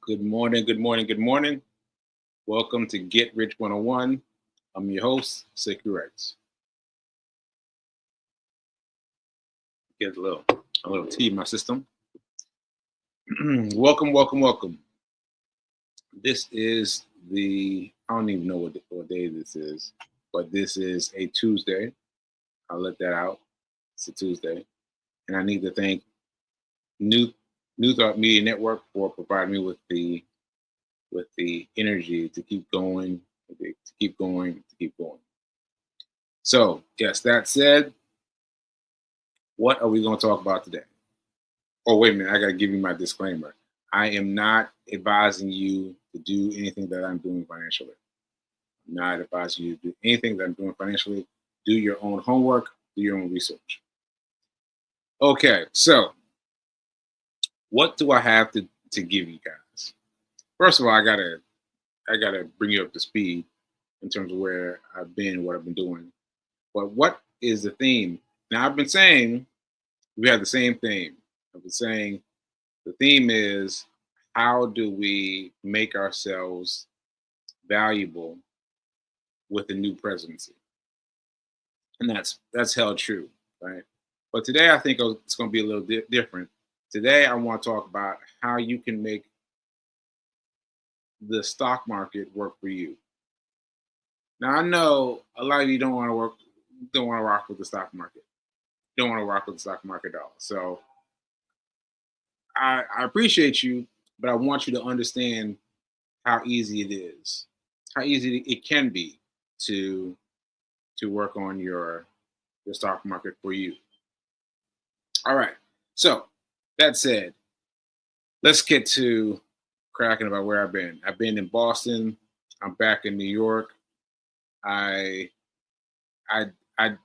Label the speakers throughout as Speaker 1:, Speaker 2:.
Speaker 1: Good morning, good morning, good morning. Welcome to Get Rich 101. I'm your host, Securites. Get a little tea in my system. welcome. This is I don't even know what day this is, but this is a Tuesday. I'll let that out. It's a Tuesday. And I need to thank New New Thought Media Network for providing me with the energy to keep going, to keep going, to keep going. So, yes, that said, what are we going to talk about today? Oh, wait a minute. I got to give you my disclaimer. I am not advising you to do anything that I'm doing financially. I'm not advising you to do anything that I'm doing financially. Do your own homework, do your own research. Okay, so what do I have to give you guys? First of all, I gotta bring you up to speed in terms of where I've been, what I've been doing. But what is the theme? Now I've been saying we have the same theme. I've been saying the theme is how do we make ourselves valuable with the new presidency? And that's held true, right? But today I think it's going to be a little different. Today I want to talk about how you can make the stock market work for you. Now I know a lot of you don't want to rock with the stock market, don't want to rock with the stock market at all. So I appreciate you, but I want you to understand how easy it is, how easy it can be to work on your stock market for you. All right. So that said, let's get to cracking about where I've been. I've been in Boston. I'm back in New York. I I I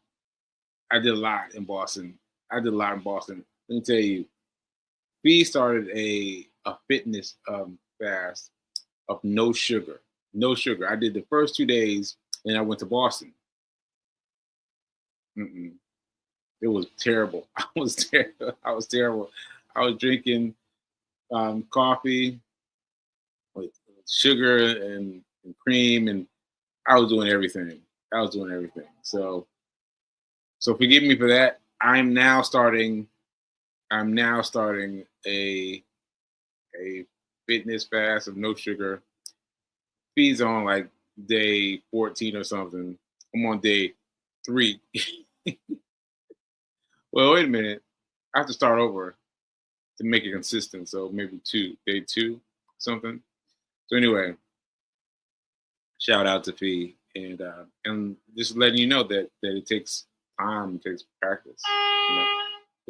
Speaker 1: I did a lot in Boston. Let me tell you, we started a fitness fast of no sugar. No sugar. I did the first 2 days and I went to Boston. Mm-mm. It was terrible. I was terrible. I was terrible. I was drinking coffee with sugar and cream, and I was doing everything. So forgive me for that. I'm now starting a fitness fast of no sugar. Feeds on like day 14 or something. I'm on day 3. Well, wait a minute. I have to start over to make it consistent. So maybe day 2, something. So anyway, shout out to Fee and just letting you know that it takes time, it takes practice. You know?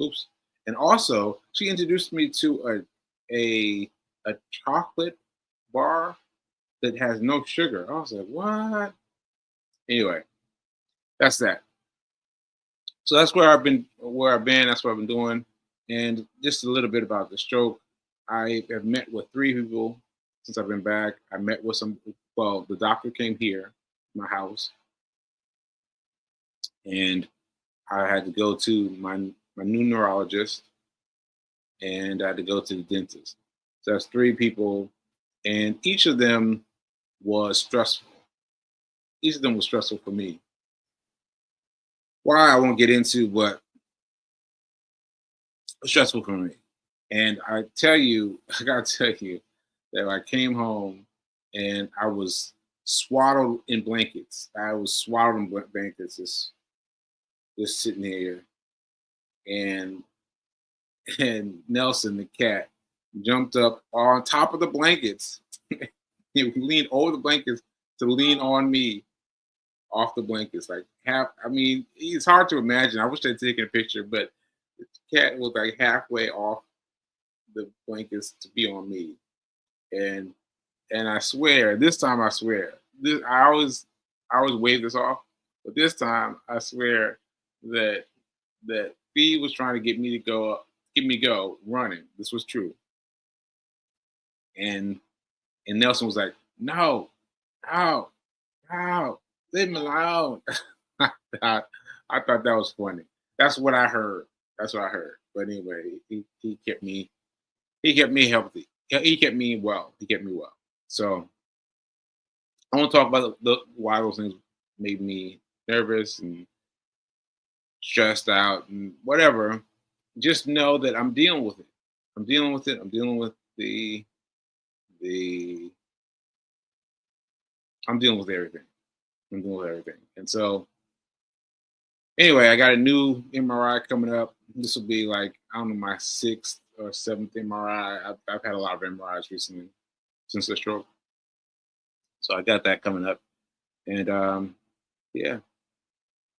Speaker 1: Oops. And also, she introduced me to a chocolate bar that has no sugar. I was like, what? Anyway, that's that. So that's where I've been. Where I've been. That's what I've been doing. And just a little bit about the stroke. I have met with 3 people since I've been back. I met with some. Well, the doctor came here, to my house, and I had to go to my new neurologist, and I had to go to the dentist. So that's 3 people, and each of them was stressful. Each of them was stressful for me. Why I won't get into, but stressful for me. And I tell you, I gotta tell you that I came home and I was swaddled in blankets. I was swaddled in blankets, just sitting here, and and Nelson the cat jumped up on top of the blankets. He leaned over the blankets to lean on me off the blankets. Like half. I mean, it's hard to imagine. I wish I'd taken a picture, but the cat was like halfway off the blankets to be on me. And I swear, this time I swear, I always wave this off, but this time I swear that Fee was trying to get me go running. This was true. And Nelson was like, no, no, no, leave me alone. I, I thought that was funny. That's what I heard. That's what I heard. But anyway, he kept me healthy. he kept me well. He kept me well. So I want to talk about why those things made me nervous and stressed out and whatever. Just know that I'm dealing with it. I'm dealing with it. I'm dealing with the I'm dealing with everything. I'm dealing with everything. And so anyway, I got a new MRI coming up. This will be like, I don't know, my sixth or seventh MRI. I've had a lot of MRIs recently since the stroke. So I got that coming up. And yeah,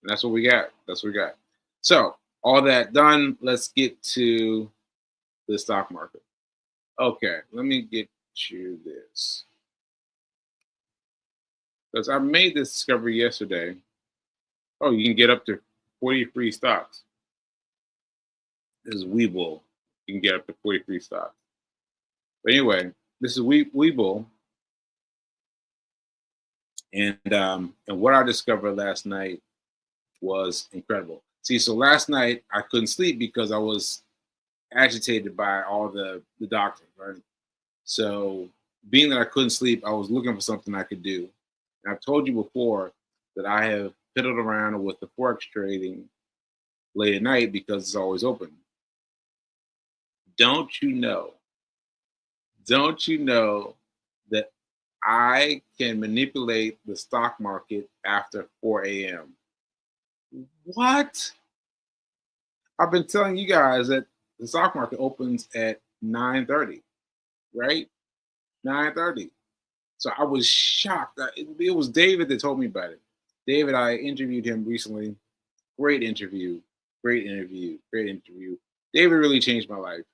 Speaker 1: that's what we got. That's what we got. So all that done, let's get to the stock market. Okay, let me get you this. Because I made this discovery yesterday. Oh, you can get up to 40 free stocks. This is Webull. You can get up to 40 free stocks. But anyway, this is Webull. And what I discovered last night was incredible. See, so last night I couldn't sleep because I was agitated by all the doctors, right? So being that I couldn't sleep, I was looking for something I could do. And I've told you before that I have fiddled around with the forex trading late at night because it's always open. Don't you know? Don't you know that I can manipulate the stock market after 4 a.m.? What? I've been telling you guys that the stock market opens at 9:30, right? 9:30. So I was shocked. It was David that told me about it. David, I interviewed him recently. Great interview. Great interview. Great interview. David really changed my life.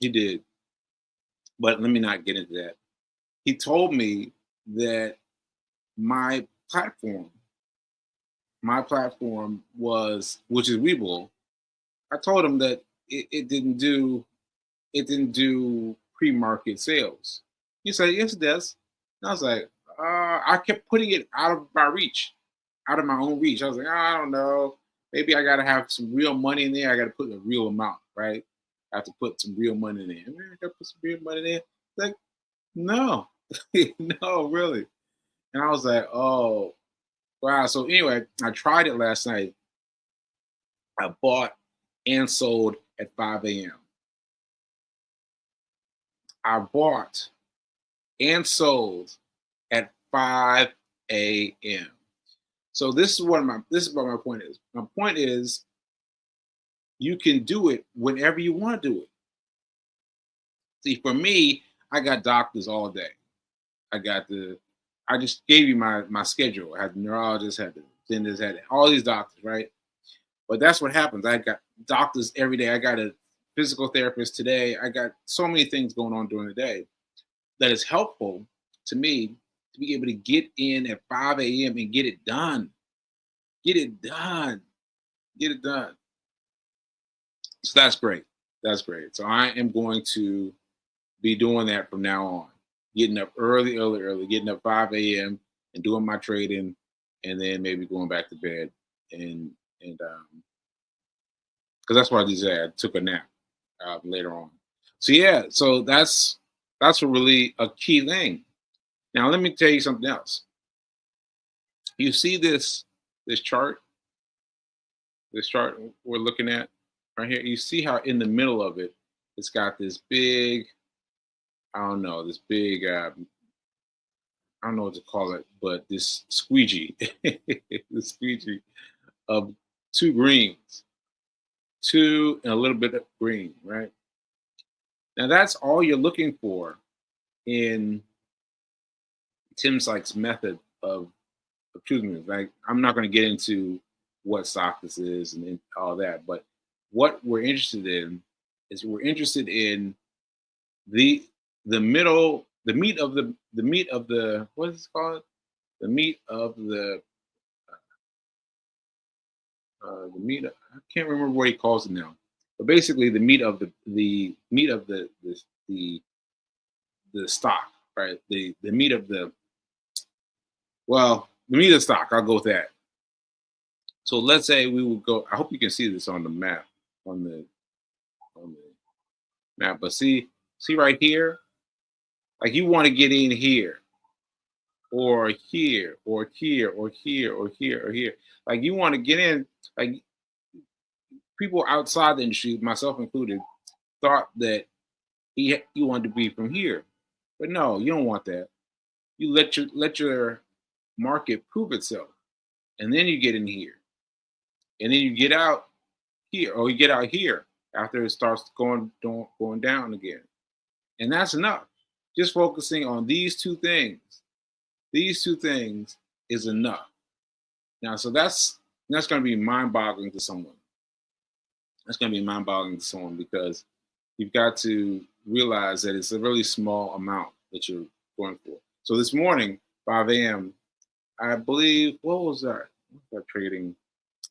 Speaker 1: He did. But let me not get into that. He told me that my platform was, which is Webull. I told him that it didn't do pre-market sales. He said, yes, it does. And I was like, I kept putting it out of my reach, out of my own reach. I was like, I don't know. Maybe I got to have some real money in there. I got to put a real amount, right? I have to put some real money in there. I got to put some real money in there. Like, no, no, really. And I was like, oh, wow. So anyway, I tried it last night. I bought and sold at 5 a.m. I bought and sold at 5 a.m. So this is what my point is. My point is you can do it whenever you want to do it. See, for me, I got doctors all day. I just gave you my schedule. I had the neurologist, had the dentist, had all these doctors, right? But that's what happens. I got doctors every day. I got a physical therapist today. I got so many things going on during the day that is helpful to me to be able to get in at 5 a.m. and get it done. Get it done. Get it done. So that's great. That's great. So I am going to be doing that from now on. Getting up early, getting up 5 a.m. and doing my trading, and then maybe going back to bed and because that's what I did today. I took a nap later on. So yeah, so that's a key thing. Now let me tell you something else. You see this chart, we're looking at right here. You see how in the middle of it, it's got this big, I don't know, I don't know what to call it, but this squeegee, the squeegee of two greens, two and a little bit of green, right? Now that's all you're looking for in Tim Sykes' method of choosing this. Like, I'm not going to get into what stock this is and all that, but what we're interested in is we're interested in the middle, the meat of the what is it called? The meat of the meat. I can't remember what he calls it now, but basically the meat of the meat of the stock, right? The meat of the the meat of the stock. I'll go with that. So let's say we would go. I hope you can see this on the map, on the map. But see right here. Like you want to get in here or here or here or here or here or here. Like you want to get in. Like people outside the industry, myself included, thought that you wanted to be from here, but no, you don't want that. You let your market prove itself, and then you get in here, and then you get out here, or you get out here after it starts going down again, and that's enough. Just focusing on these two things is enough. Now, so that's going to be mind-boggling to someone. That's going to be mind-boggling to someone because you've got to realize that it's a really small amount that you're going for. So this morning, 5 a.m., I believe, what was that? What was that trading?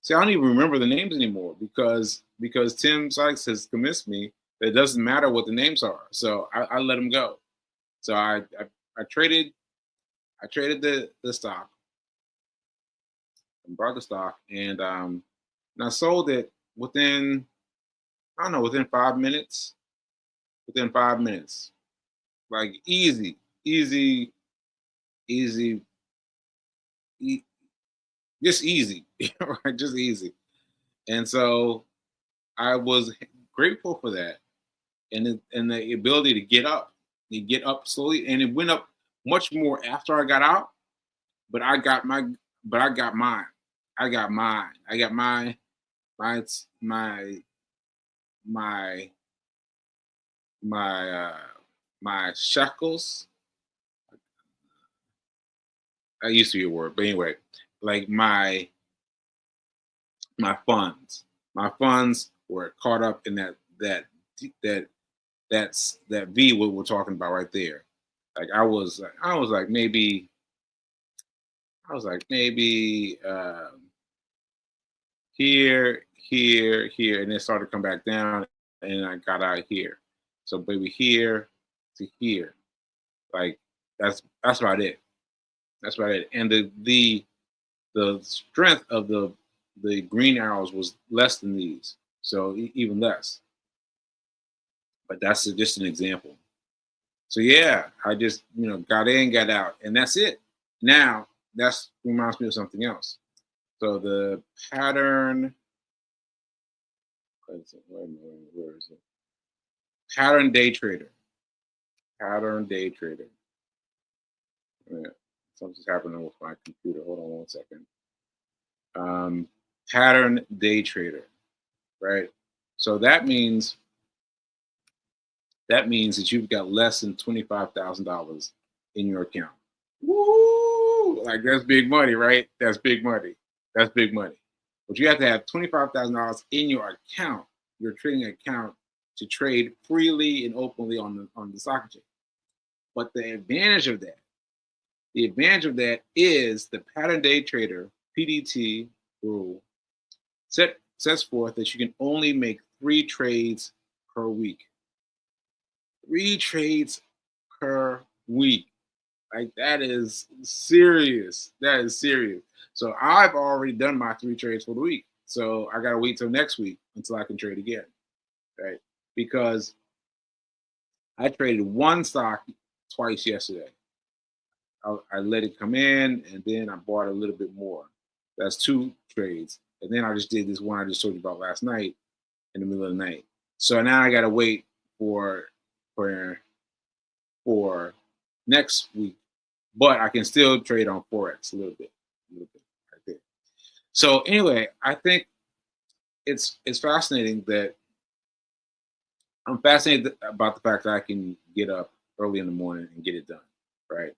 Speaker 1: See, I don't even remember the names anymore because Tim Sykes has convinced me that it doesn't matter what the names are. So I let him go. So I traded the stock and bought the stock and I sold it within, I don't know, within 5 minutes. Within 5 minutes. Like easy, easy, easy, just easy, right? Just easy. And so I was grateful for that, and the ability to get up slowly, and it went up much more after I got out. But I got my, but I got mine. I got mine. I got my my my my my shackles. That used to be a word, but anyway, like my funds. My funds were caught up in that that V what we're talking about right there. Like I was like maybe here, here, here, and then started to come back down, and I got out here. So maybe here to here, like that's about it. That's about it. And the strength of the green arrows was less than these, so even less. But that's just an example. So yeah, I just got in, got out, and that's it. Now that's reminds me of something else. So the pattern, where is it? Pattern day trader. Pattern day trader. Yeah, something's happening with my computer. Hold on one second. Um, Pattern day trader, right? So that means that you've got less than $25,000 in your account. Woo! Like that's big money, right? That's big money. That's big money. But you have to have $25,000 in your account, your trading account, to trade freely and openly on the stock exchange. But the advantage of that is the pattern day trader (PDT) rule sets forth that you can only make 3 trades per week. 3 trades per week. Like that is serious. That is serious. So I've already done my 3 trades for the week. So I gotta wait till next week until I can trade again, right? Because I traded one stock twice yesterday. I let it come in, and then I bought a little bit more. That's 2 trades, and then I just did this one I just told you about last night in the middle of the night. So now I gotta wait for for for next week, but I can still trade on forex a little bit right there. So anyway, I think it's fascinating that I'm fascinated about the fact that I can get up early in the morning and get it done, right?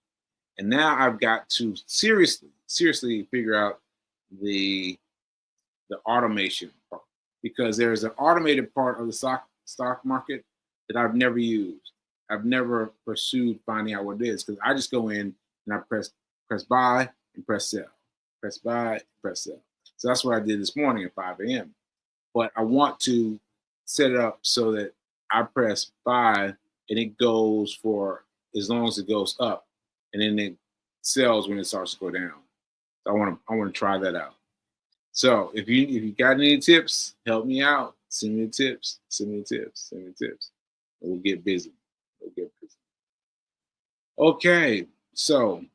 Speaker 1: And now I've got to seriously figure out the the automation part because there's an automated part of the stock market that I've never used. I've never pursued finding out what it is because I just go in and I press buy and press sell, press buy, press sell. So that's what I did this morning at 5 a.m. But I want to set it up so that I press buy and it goes for as long as it goes up, and then it sells when it starts to go down. So I want to try that out. So if you got any tips, help me out. Send me the tips. Send me the tips. Send me the tips. We'll get busy. We'll get busy. Okay, so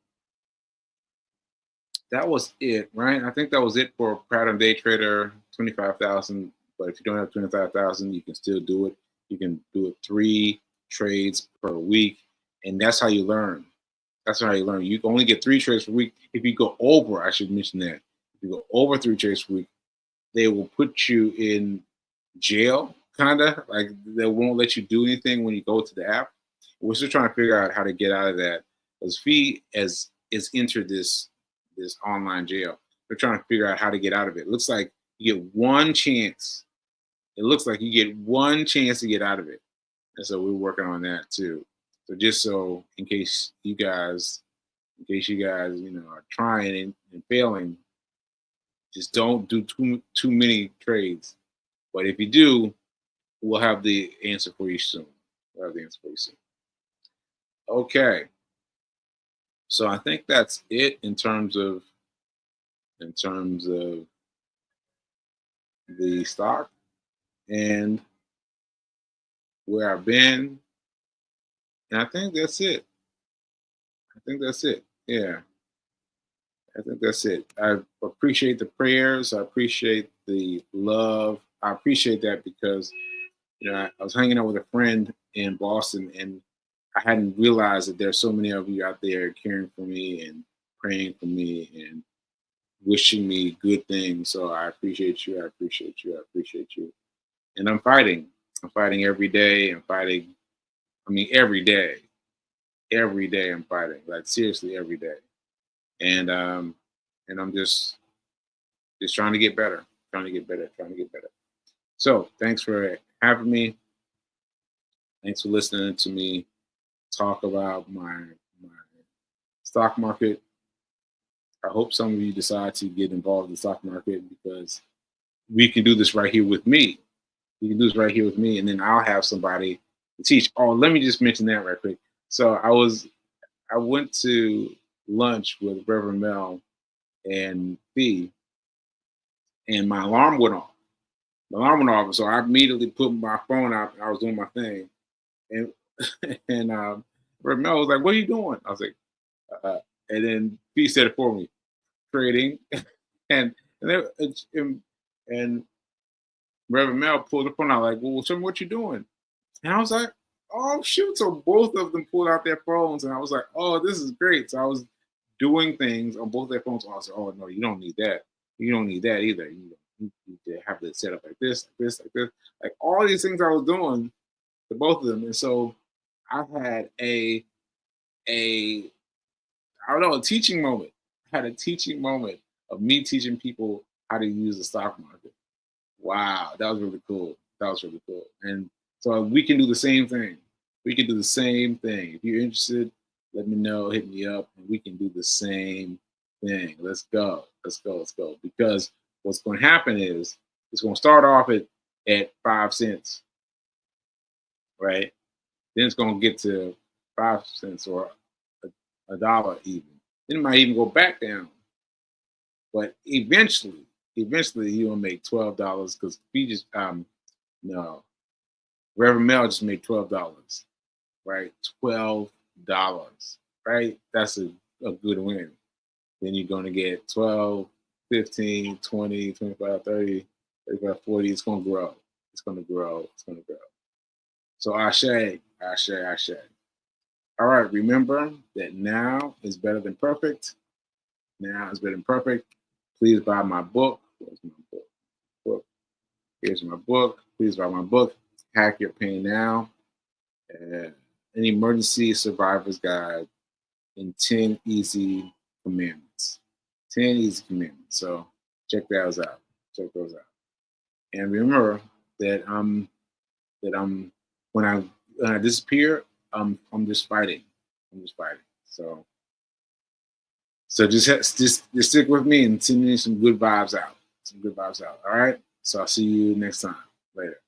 Speaker 1: that was it, right? I think that was it for pattern day trader 25,000. But if you don't have 25,000, you can still do it. You can do it 3 trades per week, and that's how you learn. That's how you learn. You can only get 3 trades per week. If you go over, I should mention that. If you go over 3 trades per week, they will put you in jail, kind of like they won't let you do anything when you go to the app. We're still trying to figure out how to get out of that. Because Fee has is entered this online jail. They're trying to figure out how to get out of it. It looks like you get one chance. It looks like you get one chance to get out of it, and so we're working on that too. So just so in case you guys, are trying and failing, just don't do too many trades. But if you do, we'll have the answer for you soon. We'll have the answer for you soon. Okay. So I think that's it in terms of the stock and where I've been. And I think that's it. I think that's it. Yeah. I think that's it. I appreciate the prayers. I appreciate the love. I appreciate that because I was hanging out with a friend in Boston, and I hadn't realized that there's so many of you out there caring for me and praying for me and wishing me good things. So I appreciate you. I appreciate you. I appreciate you. And I'm fighting. I'm fighting every day. I'm fighting. I mean, every day. Every day I'm fighting. Like seriously, every day. And I'm just trying to get better. Trying to get better. Trying to get better. So thanks for having me. Thanks for listening to me talk about my stock market. I hope some of you decide to get involved in the stock market because we can do this right here with me. You can do this right here with me, and then I'll have somebody to teach. Oh, let me just mention that right quick. So I went to lunch with Reverend Mel and Fee, and my alarm went off. The alarm went off, so I immediately put my phone out. I was doing my thing, and and Reverend Mel was like, "What are you doing?" I was like, and then Fee said it for me, trading, and and Reverend Mel pulled the phone out like, "Well, show me what you're doing." And I was like, "Oh shoot!" So both of them pulled out their phones, and I was like, "Oh, this is great." So I was doing things on both their phones. I was like, "Oh no, you don't need that. You don't need that either. You need to have it set up like this, like this, like this, like all these things I was doing to both of them." And so I had a I don't know, a teaching moment. I had a teaching moment of me teaching people how to use the stock market. Wow, that was really cool. That was really cool. And so we can do the same thing. We can do the same thing. If you're interested, let me know, hit me up, and we can do the same thing. Let's go. Let's go. Let's go. Because what's going to happen is it's going to start off at 5 cents, right? Then it's going to get to 5 cents or a dollar even. Then it might even go back down. But eventually you'll make $12 because we just no Reverend Mel just made $12, right? $12, right? That's a good win. Then you're gonna get 12, 15, 20, 25, 30, 35, 40. It's gonna grow. It's gonna grow. It's gonna grow. So I say. All right, remember that now is better than perfect. Now is better than perfect. Please buy my book. Where's my book? Here's my book. Please buy my book. Hack Your Pain Now. An emergency survivor's guide in 10 easy commandments. 10 easy commandments. So check those out. Check those out. And remember that when I disappear, I'm just fighting. I'm just fighting. So just stick with me and send me some good vibes out. Some good vibes out. All right. So I'll see you next time. Later.